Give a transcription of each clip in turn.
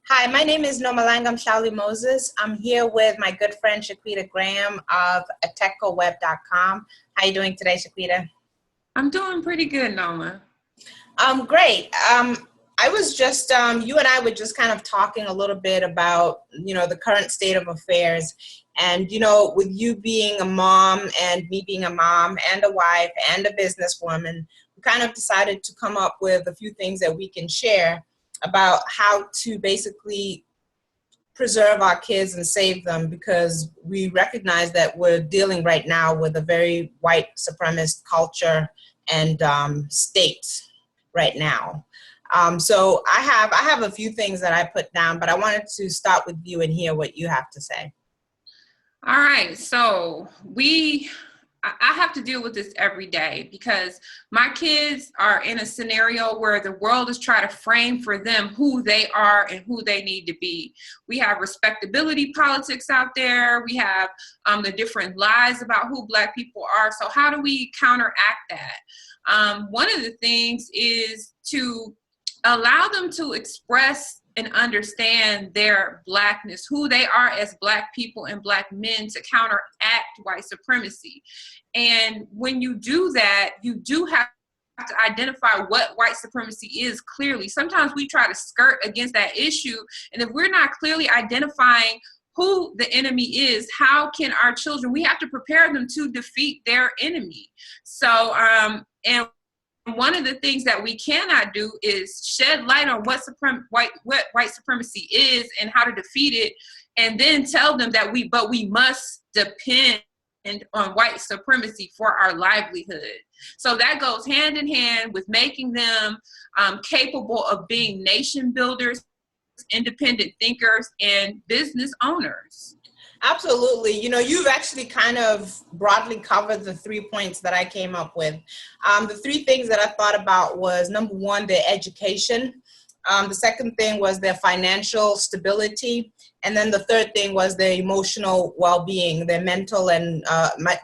Hi, my name is Nomalanga Mhlauli-Moses. I'm here with my good friend Shaquita Graham of techoweb.com. How are you doing today, Shaquita? I'm doing pretty good, Noma. Great. I was just, you and I were just kind of talking a little bit about, the current state of affairs. And, with you being a mom and me being a mom and a wife and a businesswoman, we kind of decided to come up with a few things that we can share about how to basically preserve our kids and save them, because we recognize that we're dealing right now with a very white supremacist culture and state right now. So I have a few things that I put down, but I wanted to start with you and hear what you have to say. All right, so I have to deal with this every day because my kids are in a scenario where the world is trying to frame for them who they are and who they need to be. We have respectability politics out there. We have the different lies about who Black people are. So how do we counteract that? One of the things is to allow them to express and understand their Blackness, who they are as Black people and Black men, to counteract white supremacy. And when you do that, you do have to identify what white supremacy is clearly. Sometimes we try to skirt against that issue, and if we're not clearly identifying who the enemy is, how can our children, we have to prepare them to defeat their enemy. So, and one of the things that we cannot do is shed light on what white supremacy is and how to defeat it, and then tell them that we must depend on white supremacy for our livelihood. So that goes hand in hand with making them capable of being nation builders, independent thinkers, and business owners. Absolutely. You've actually kind of broadly covered the 3 points that I came up with. The three things that I thought about was, number one, their education. The second thing was their financial stability. And then the third thing was their emotional well-being, their mental and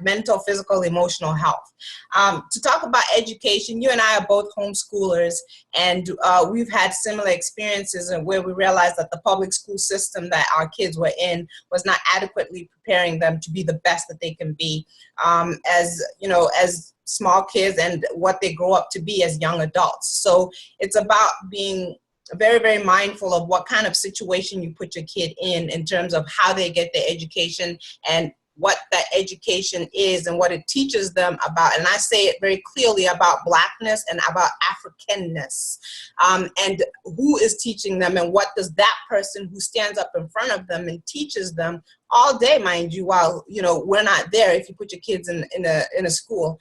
mental, physical, emotional health. To talk about education, you and I are both homeschoolers, and we've had similar experiences where we realized that the public school system that our kids were in was not adequately preparing them to be the best that they can be as small kids and what they grow up to be as young adults. So it's about being very, very mindful of what kind of situation you put your kid in terms of how they get their education and what that education is and what it teaches them about, and I say it very clearly, about Blackness and about Africanness, and who is teaching them, and what does that person who stands up in front of them and teaches them all day, mind you, while we're not there, if you put your kids in a school,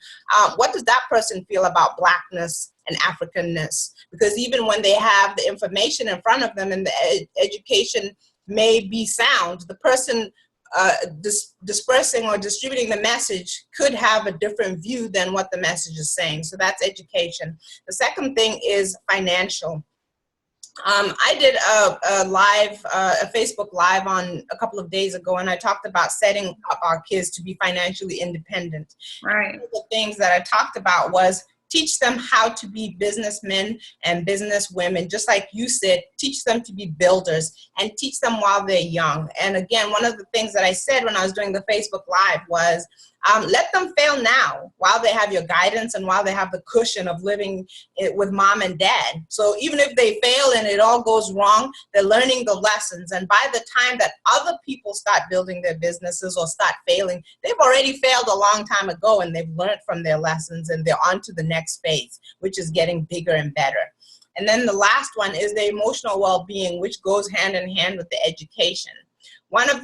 what does that person feel about Blackness and Africanness? Because even when they have the information in front of them and the education may be sound, the person dispersing or distributing the message could have a different view than what the message is saying. So that's education. The second thing is financial. I did a Facebook Live on a couple of days ago, and I talked about setting up our kids to be financially independent. Right. One of the things that I talked about was teach them how to be businessmen and businesswomen. Just like you said, teach them to be builders and teach them while they're young. And again, one of the things that I said when I was doing the Facebook Live was, let them fail now while they have your guidance and while they have the cushion of living with mom and dad. So even if they fail and it all goes wrong, they're learning the lessons. And by the time that other people start building their businesses or start failing, they've already failed a long time ago, and they've learned from their lessons, and they're on to the next phase, which is getting bigger and better. And then the last one is the emotional well-being, which goes hand in hand with the education. One of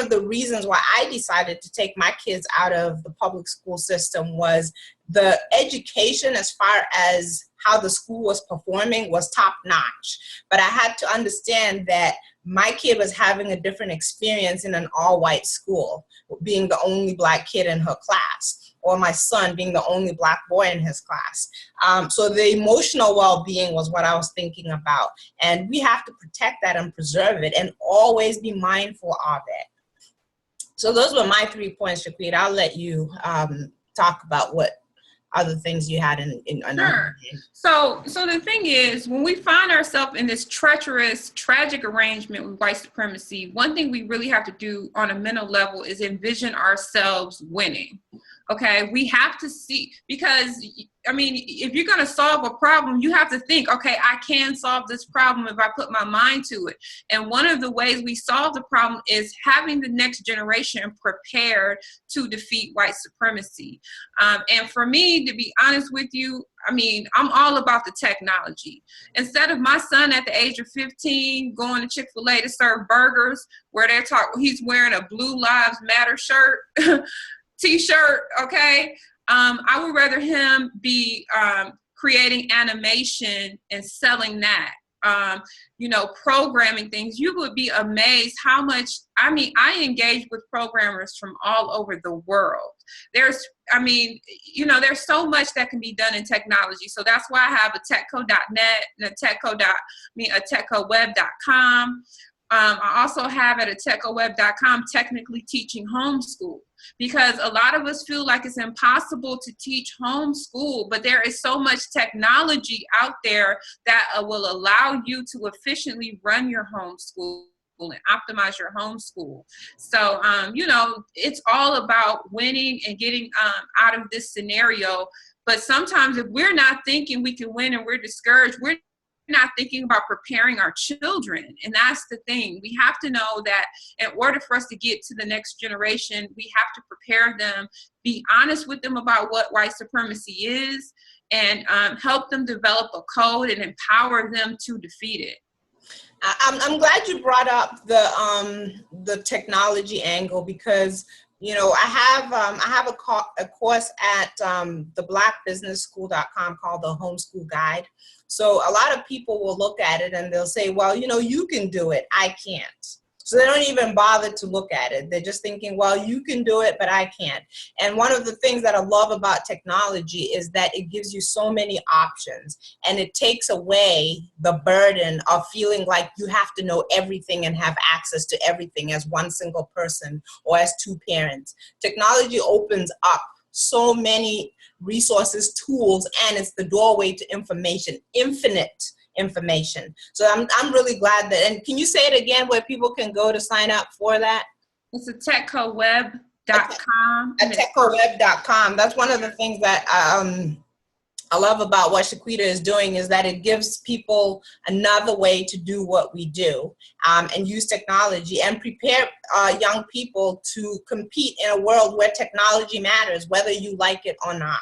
the reasons why I decided to take my kids out of the public school system was the education, as far as how the school was performing, was top notch. But I had to understand that my kid was having a different experience in an all-white school, being the only Black kid in her class, or my son being the only Black boy in his class. So the emotional well-being was what I was thinking about. And we have to protect that and preserve it and always be mindful of it. So those were my 3 points, Shaquita. I'll let you talk about what other things you had in Sure. So the thing is, when we find ourselves in this treacherous, tragic arrangement with white supremacy, one thing we really have to do on a mental level is envision ourselves winning. Okay, we have to see, because I mean, if you're going to solve a problem, you have to think, okay, I can solve this problem if I put my mind to it. And one of the ways we solve the problem is having the next generation prepared to defeat white supremacy. And for me, to be honest with you, I mean, I'm all about the technology. Instead of my son at the age of 15 going to Chick-fil-A to serve burgers, where they're talking, he's wearing a Blue Lives Matter shirt, t-shirt, okay? I would rather him be creating animation and selling that, programming things. You would be amazed how much, I mean, I engage with programmers from all over the world. There's so much that can be done in technology. So that's why I have a techco.net and a techcoweb.com. I also have at a techcoweb.com technically teaching homeschool, because a lot of us feel like it's impossible to teach homeschool, but there is so much technology out there that will allow you to efficiently run your homeschool and optimize your homeschool. So, it's all about winning and getting out of this scenario. But sometimes if we're not thinking we can win and we're discouraged, we're not thinking about preparing our children. And that's the thing. We have to know that in order for us to get to the next generation, we have to prepare them, be honest with them about what white supremacy is, and help them develop a code and empower them to defeat it. I'm glad you brought up the technology angle, because I have a course at the blackbusinessschool.com called the Homeschool Guide. So a lot of people will look at it and they'll say, well, you can do it, I can't. So they don't even bother to look at it. They're just thinking, well, you can do it, but I can't. And one of the things that I love about technology is that it gives you so many options, and it takes away the burden of feeling like you have to know everything and have access to everything as one single person or as two parents. Technology opens up so many resources, tools, and it's the doorway to information, infinite information. So I'm really glad that, and can you say it again where people can go to sign up for that? It's a techcoweb.com. At techcoweb.com. That's one of the things that I love about what Shaquita is doing, is that it gives people another way to do what we do, and use technology and prepare young people to compete in a world where technology matters, whether you like it or not.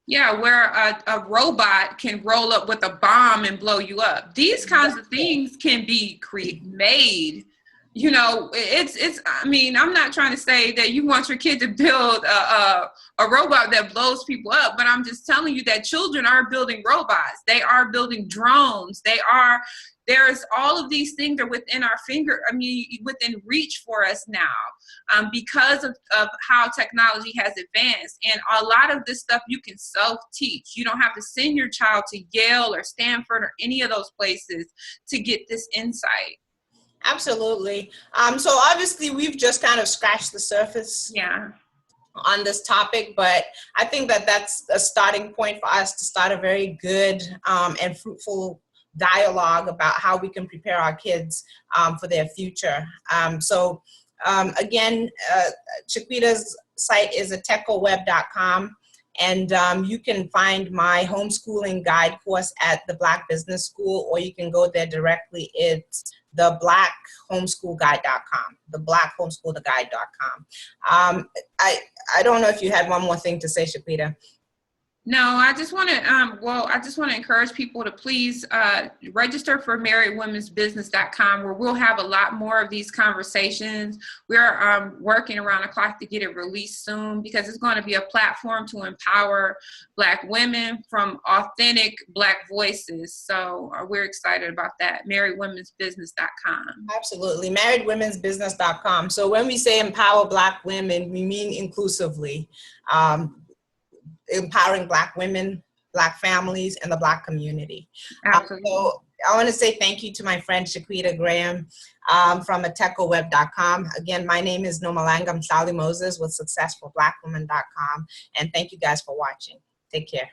Yeah, where a robot can roll up with a bomb and blow you up. These kinds of things can be made. I mean, I'm not trying to say that you want your kid to build a robot that blows people up, but I'm just telling you that children are building robots. They are building drones. There's all of these things are within within reach for us now, because of how technology has advanced. And a lot of this stuff you can self-teach. You don't have to send your child to Yale or Stanford or any of those places to get this insight. Absolutely. So obviously we've just kind of scratched the surface on this topic, but I think that that's a starting point for us to start a very good and fruitful dialogue about how we can prepare our kids for their future. Again, Shaquita's site is a techcoweb.com. And you can find my homeschooling guide course at the Black Business School, or you can go there directly. It's the blackhomeschoolguide.com, the blackhomeschoolguide.com. I don't know if you had one more thing to say, Shaquita. No, I just want to encourage people to please register for marriedwomensbusiness.com, where we'll have a lot more of these conversations. We're working around the clock to get it released soon, because it's going to be a platform to empower Black women from authentic Black voices. So we're excited about that. marriedwomensbusiness.com. Absolutely. marriedwomensbusiness.com. So when we say empower Black women, we mean inclusively. Empowering Black women, Black families, and the Black community. So I want to say thank you to my friend Shaquita Graham from techcoweb.com. Again, my name is Nomalanga Mhlauli-Moses with successfulblackwoman.com, and thank you guys for watching. Take care.